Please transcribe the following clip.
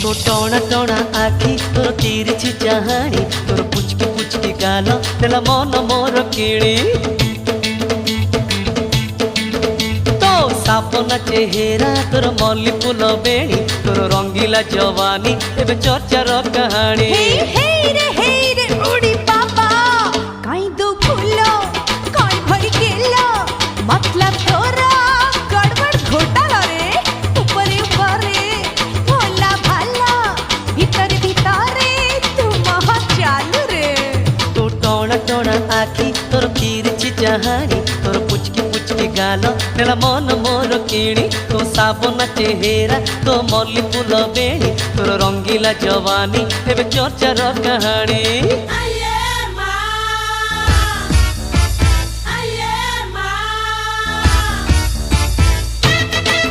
तो टोना टोना आखि तोर तिरछी चाहाणी तोर पुचकी पुचकी गाल तेला मन मोर किणी तो सापना चेहरा तोर मल्ली फूल बेणी तोर रंगीला जवानी एबे चर्चार कहानी हे रे उड़ी बाबा काई दो फूलो काई भरी केलो मतलब तोरा गड़बड़ घोटाला रे ऊपरे ऊपरे भोला भाला भीतर भीतरे तू महा चालू रे तो टोना टोना आखि तोर तिरछी चाहाणी तोर पुचकी पुचकी गाल तेला मन मोर किणी तो साबना चेहरा तो मल्ली फूल बेणी तोर रंगीला जवानी एबे चर्चार कहानी।